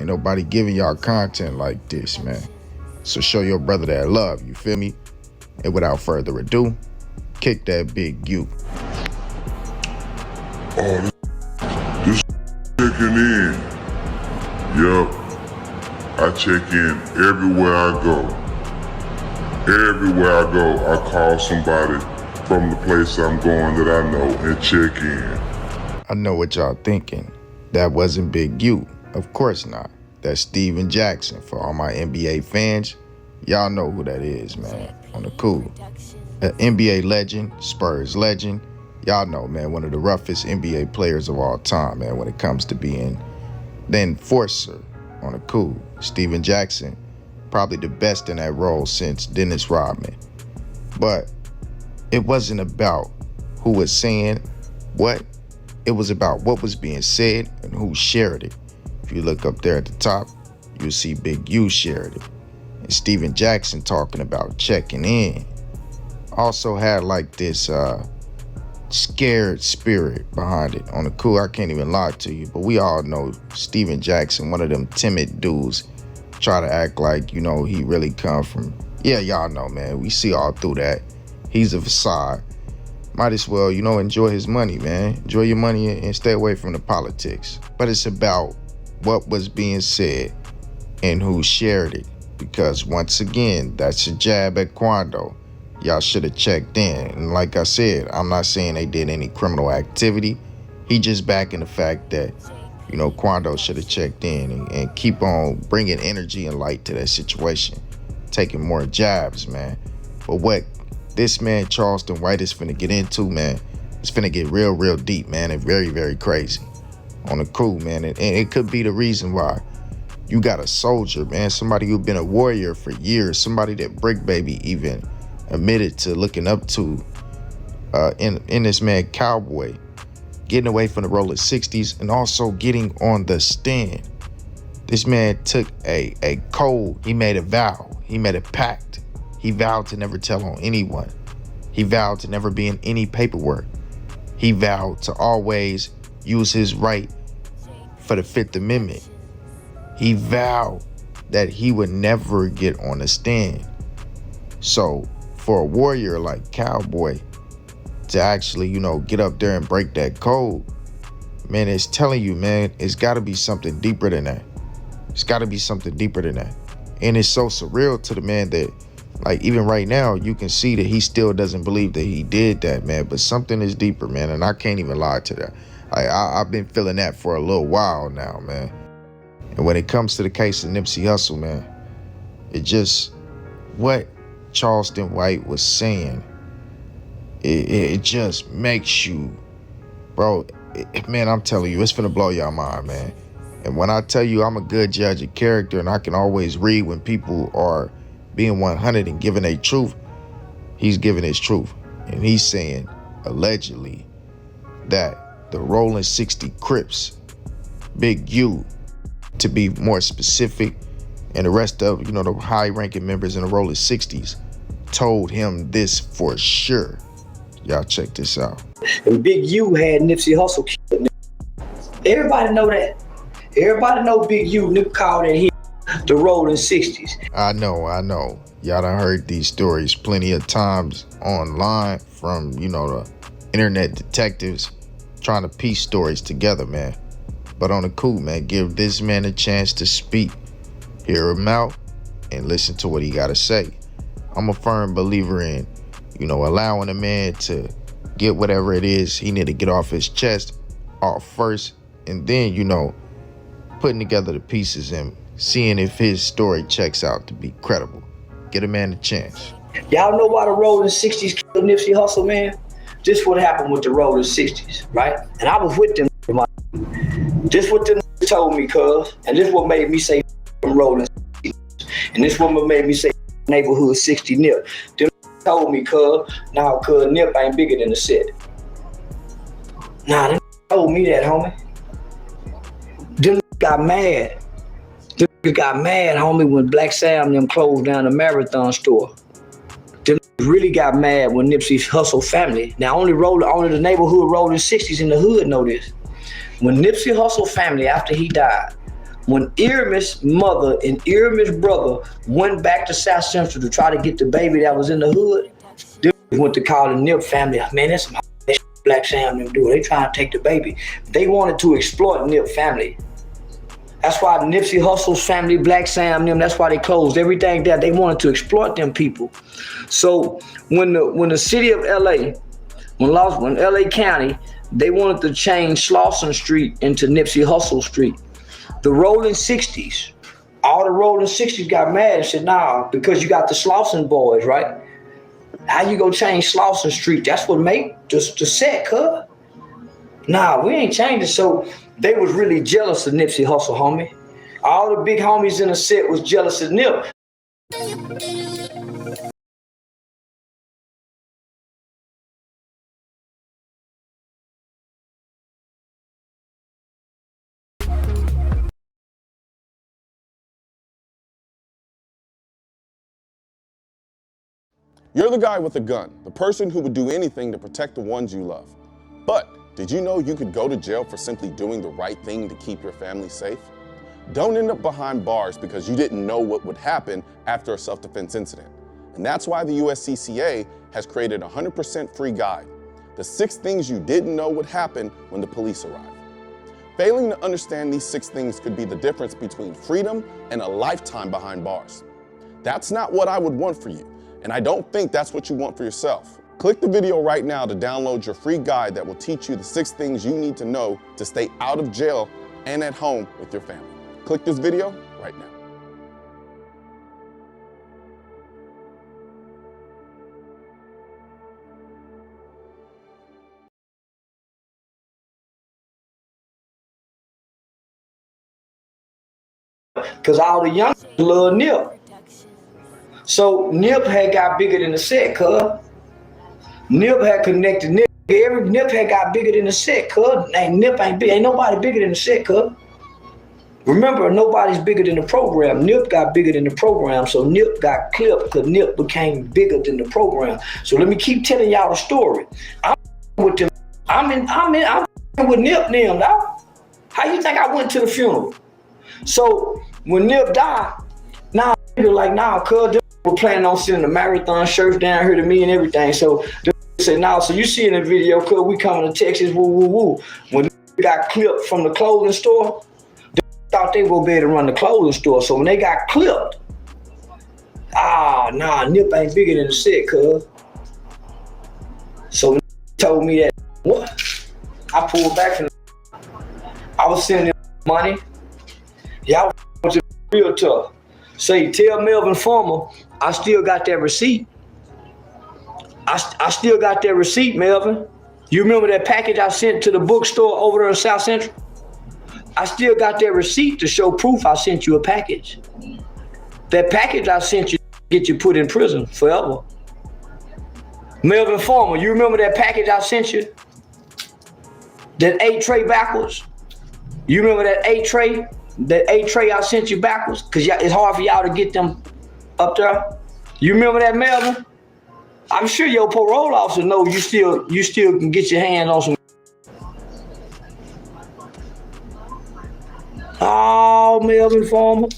Ain't nobody giving y'all content like this, man. So show your brother that love, you feel me? And without further ado, kick that Bigu. Oh, this checking in. Yup. I check in everywhere I go. Everywhere I go, I call somebody from the place I'm going that I know and check in. I know what y'all thinking. That wasn't Bigu. Of course not. That's Steven Jackson. For all my NBA fans, y'all know who that is, man. On the cool. An NBA legend, Spurs legend. Y'all know, man, one of the roughest NBA players of all time, man, when it comes to being the enforcer. On the cool. Steven Jackson, probably the best in that role since Dennis Rodman. But it wasn't about who was saying what. It was about what was being said and who shared it. If you look up there at the top, you'll see Bigu shared it. And Steven Jackson talking about checking in. Also had like this scared spirit behind it. On the cool, I can't even lie to you, but we all know Steven Jackson, one of them timid dudes, try to act like, you know, he really come from, yeah, y'all know, man. We see all through that. He's a facade. Might as well, you know, enjoy his money, man. Enjoy your money and stay away from the politics. But it's about what was being said and who shared it. Because once again, that's a jab at Quando. Y'all should have checked in. And like I said, I'm not saying they did any criminal activity. He just backing the fact that, you know, Quando should have checked in and keep on bringing energy and light to that situation. Taking more jabs, man. But what this man, Charleston White, is finna get into, man, it's finna get real, real deep, man, and very, very crazy. On the cool, man. And it could be the reason why you got a soldier, man, somebody who's been a warrior for years, somebody that Brick Baby even admitted to looking up to in this man Cowboy, getting away from the roller 60s and also getting on the stand. This man took a code. He made a vow. He made a pact. He vowed to never tell on anyone. He vowed to never be in any paperwork. He vowed to always use his right for the Fifth Amendment. He vowed that he would never get on the stand. So for a warrior like Cowboy to actually, you know, get up there and break that code, man, it's telling you, man, it's got to be something deeper than that. It's got to be something deeper than that. And it's so surreal to the man that, like, even right now, you can see that he still doesn't believe that he did that, man. But something is deeper, man, and I can't even lie to that. I've been feeling that for a little while now, man. And when it comes to the case of Nipsey Hussle, man, it just, what Charleston White was saying, it just makes you, bro, man, I'm telling you, it's finna blow your mind, man. And when I tell you I'm a good judge of character and I can always read when people are being 100 and giving a truth, he's giving his truth. And he's saying, allegedly, that the Rolling 60 Crips, Bigu, to be more specific, and the rest of, you know, the high-ranking members in the Rolling 60s told him this for sure. Y'all check this out. And Bigu had Nipsey Hussle killed. Everybody know that. Everybody know Bigu, Nip called that hit the Rolling 60s. I know. Y'all done heard these stories plenty of times online from, you know, the internet detectives trying to piece stories together, man. But on the cool, man, give this man a chance to speak. Hear him out and listen to what he got to say. I'm a firm believer in, you know, allowing a man to get whatever it is he need to get off his chest off first, and then, you know, putting together the pieces and seeing if his story checks out to be credible. Get a man a chance. Y'all know why the Rolling 60s killed Nipsey Hussle, man? This what happened with the Rolling 60s, right? And I was with them. This what them told me, cuz. And this what made me say from Rolling 60s. And this what made me say neighborhood 60 Nip. Them told me, cuz, now cuz Nip ain't bigger than the set. Nah, them told me that, homie. Them got mad. Them got mad, homie, when Black Sam them closed down the Marathon store. Them really got mad when Nipsey Hussle family. Now only the neighborhood Rolling 60s in the hood know this. When Nipsey Hussle family, after he died, when Irma's mother and Irma's brother went back to South Central to try to get the baby that was in the hood, they went to call the Nip family. Man, that's some Black Sam them do. They trying to take the baby. They wanted to exploit Nip family. That's why Nipsey Hussle's family, Black Sam them, that's why they closed everything down. They wanted to exploit them people. So when the city of LA, when LA County, they wanted to change Slauson Street into Nipsey Hussle Street. The Rolling 60s, all the Rolling 60s got mad and said, nah, because you got the Slauson boys, right? How you gonna change Slauson Street? That's what make the set, cuz. Nah, we ain't changing. So they was really jealous of Nipsey Hussle, homie. All the big homies in the set was jealous of Nip. You're the guy with a gun, the person who would do anything to protect the ones you love. But did you know you could go to jail for simply doing the right thing to keep your family safe? Don't end up behind bars because you didn't know what would happen after a self-defense incident. And that's why the USCCA has created a 100% free guide, the 6 things you didn't know would happen when the police arrive. Failing to understand these 6 things could be the difference between freedom and a lifetime behind bars. That's not what I would want for you, and I don't think that's what you want for yourself. Click the video right now to download your free guide that will teach you the 6 things you need to know to stay out of jail and at home with your family. Click this video right now. Because all the young love Nip. So Nip had got bigger than the set, cuz. Nip had connected Nip. Nip had got bigger than the set, cuz. Nip ain't big. Ain't nobody bigger than the set, cuz. Remember, nobody's bigger than the program. Nip got bigger than the program, so Nip got clipped because Nip became bigger than the program. So let me keep telling y'all the story. I'm with them. I'm with Nip now, dog. How you think I went to the funeral? So when Nip died, now people like, nah, cuz we're planning on sending a marathon shirts down here to me and everything. So they said, nah, so you see in the video, cuz we coming to Texas, woo, woo, woo. When Nip got clipped from the clothing store, they thought they were be able to run the clothing store. So when they got clipped, nah, Nip ain't bigger than the set, cuz. So told me that, what? I pulled back from I was sending them money. Y'all was real tough. Say, tell Melvin Farmer, I still got that receipt. I still got that receipt, Melvin. You remember that package I sent to the bookstore over there in South Central? I still got that receipt to show proof I sent you a package. That package I sent you get you put in prison forever. Melvin Farmer, you remember that package I sent you? That 8 tray backwards? You remember that 8 tray? That 8 tray I sent you backwards? Because it's hard for y'all to get them up there. You remember that, Melvin? I'm sure your parole officer knows you still can get your hands on some. Oh, Melvin Farmer.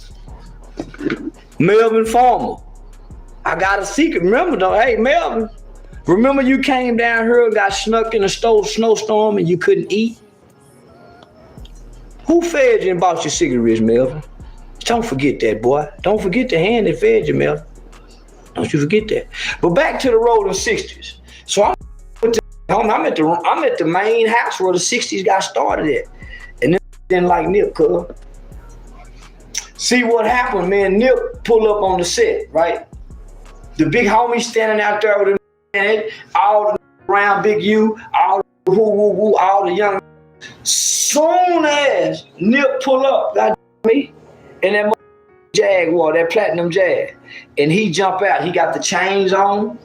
Melvin Farmer. I got a secret. Remember though, hey, Melvin. Remember you came down here and got snuck in a snowstorm and you couldn't eat? Who fed you and bought your cigarettes, Melvin? Don't forget that, boy. Don't forget the hand that fed you, Melvin. Don't you forget that. But back to the Rolling 60s. So I'm at the main house where the 60s got started at. And then like Nip, cuz. See what happened, man. Nip pull up on the set, right? The big homie standing out there with him, all around Bigu, all the woo, all the young. Soon as Nip pull up, got me, and that Jaguar, that platinum Jag, and he jump out, he got the chains on.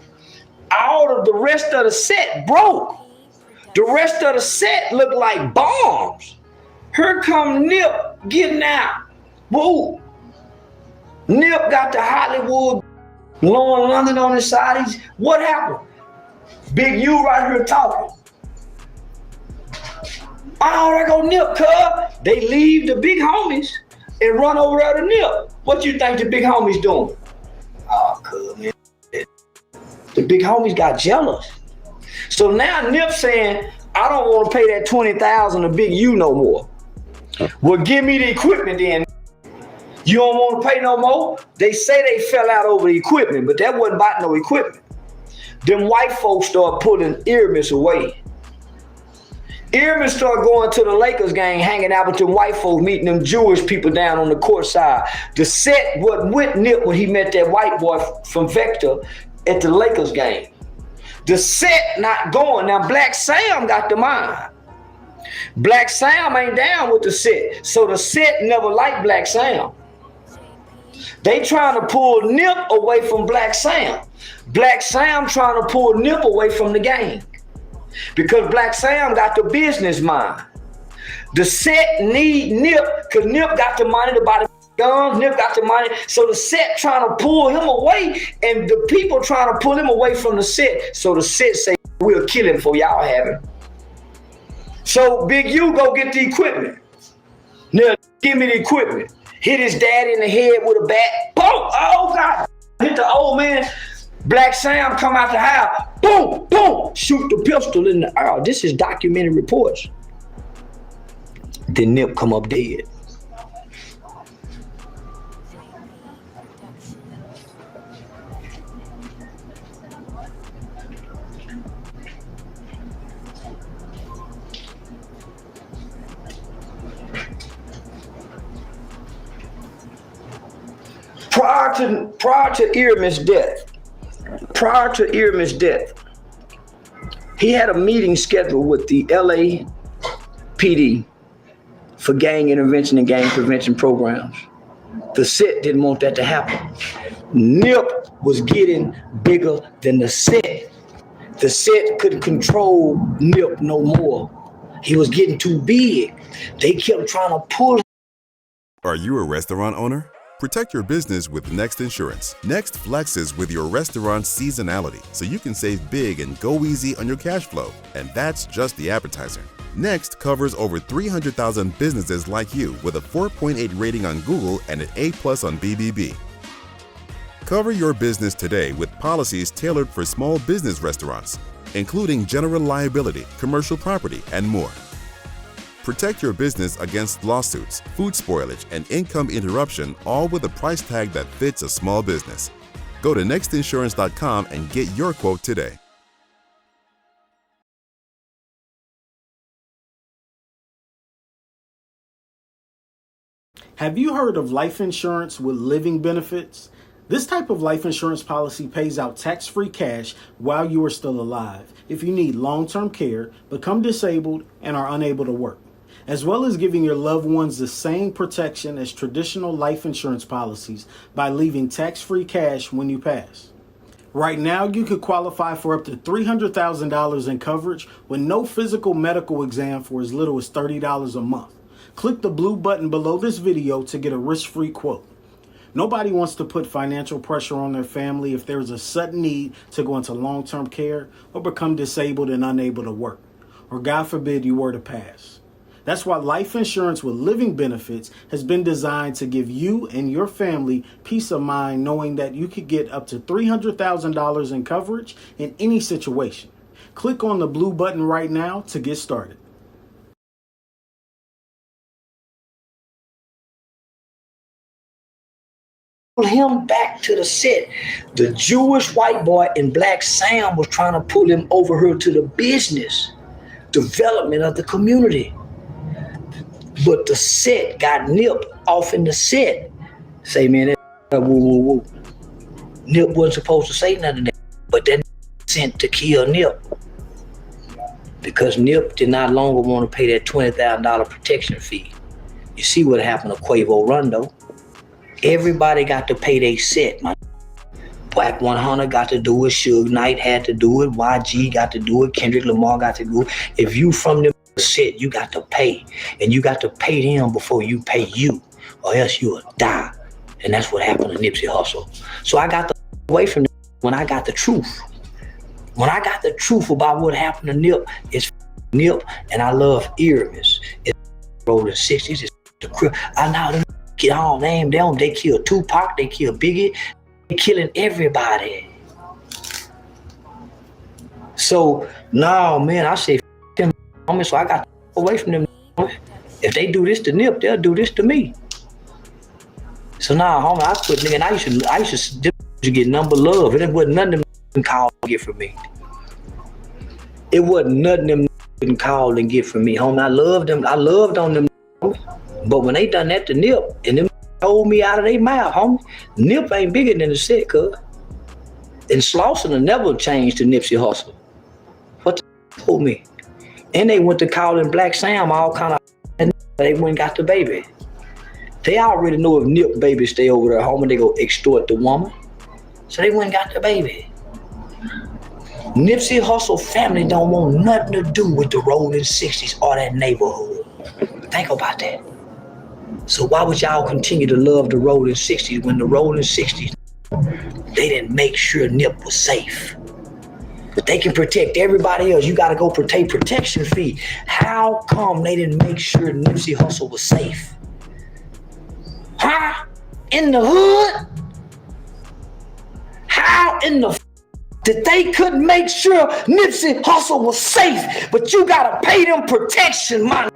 All of the rest of the set broke. The rest of the set looked like bombs. Here come Nip getting out. Woo. Nip got the Hollywood, Lauren London on his side. What happened? Big U right here talking. Oh, there go Nip, cuz. They leave the big homies. and run over there to Nip. What you think the big homies doing? Oh, cool, man. The big homies got jealous. So now Nip saying, I don't want to pay that $20,000 to Big U no more. Well, give me the equipment then. You don't want to pay no more? They say they fell out over the equipment, but that wasn't about no equipment. Them white folks started pulling Earmus away. Earmus started going to the Lakers game, hanging out with them white folks, meeting them Jewish people down on the court side. The set wasn't with Nip when he met that white boy from Vector at the Lakers game. The set not going. Now, Black Sam got the mind. Black Sam ain't down with the set. So the set never liked Black Sam. They trying to pull Nip away from Black Sam. Black Sam trying to pull Nip away from the game. Because Black Sam got the business mind. The set need Nip, because Nip got the money to buy the guns, Nip got the money. So the set trying to pull him away, and the people trying to pull him away from the set. So the set say, we'll kill him for y'all have him. So Big U go get the equipment. Now, give me the equipment. Hit his dad in the head with a bat. Boom! Oh, God. Hit the old man. Black Sam come out the house. Boom! Boom! Shoot the pistol in the air. This is documented reports. Then Nip come up dead. Prior to Earmus' death, he had a meeting scheduled with the LAPD for gang intervention and gang prevention programs. The set didn't want that to happen. Nip was getting bigger than the set. The set couldn't control Nip no more. He was getting too big. They kept trying to pull. Are you a restaurant owner? Protect your business with Next Insurance. Next flexes with your restaurant's seasonality, so you can save big and go easy on your cash flow. And that's just the appetizer. Next covers over 300,000 businesses like you with a 4.8 rating on Google and an A+ on BBB. Cover your business today with policies tailored for small business restaurants, including general liability, commercial property, and more. Protect your business against lawsuits, food spoilage, and income interruption, all with a price tag that fits a small business. Go to nextinsurance.com and get your quote today. Have you heard of life insurance with living benefits? This type of life insurance policy pays out tax-free cash while you are still alive if you need long-term care, become disabled, and are unable to work, as well as giving your loved ones the same protection as traditional life insurance policies by leaving tax-free cash when you pass. Right now, you could qualify for up to $300,000 in coverage with no physical medical exam for as little as $30 a month. Click the blue button below this video to get a risk-free quote. Nobody wants to put financial pressure on their family if there's a sudden need to go into long-term care or become disabled and unable to work, or God forbid you were to pass. That's why life insurance with living benefits has been designed to give you and your family peace of mind knowing that you could get up to $300,000 in coverage in any situation. Click on the blue button right now to get started. Him back to the set. The Jewish white boy and Black Sam was trying to pull him over here to the business development of the community. But the set got Nip off in the set. Say, man, that woo. Nip wasn't supposed to say nothing, but that sent to kill Nip. Because Nip did not longer want to pay that $20,000 protection fee. You see what happened to Quavo Rondo. Everybody got to pay their set, man. Black 100 got to do it, Suge Knight had to do it, YG got to do it, Kendrick Lamar got to do it. If you from the set, you got to pay. And you got to pay them before you pay you, or else you will die. And that's what happened to Nipsey Hussle. So I got away from them when I got the truth. When I got the truth about what happened to Nip, it's Nip, and I love Earmus. It's rolling 60s, it's the crib. I know get all named them. They kill Tupac, they kill Biggie, they killing everybody. So no, man, I say them, so I got to away from them. If they do this to Nip, they'll do this to me. So now, homie, I quit, nigga. And I used to get number love. It wasn't nothing them call and get from me. It wasn't nothing them couldn't call and get from me, homie. I loved them. I loved on them. But when they done that to Nip, and them told me out of their mouth, homie, Nip ain't bigger than the set, cuz. And Slauson will never change to Nipsey Hussle. What the told me? And they went to calling Black Sam all kind of, and they went and got the baby. They already know if Nip baby stay over there, homie, they go extort the woman. So they went and got the baby. Nipsey Hussle family don't want nothing to do with the rolling 60s or that neighborhood. Think about that. So why would y'all continue to love the rolling 60s when the rolling 60s, they didn't make sure Nip was safe? But they can protect everybody else. You gotta go pay protection fee. How come they didn't make sure Nipsey Hussle was safe? Huh? In the hood? How in the that they couldn't make sure Nipsey Hussle was safe, but you gotta pay them protection money?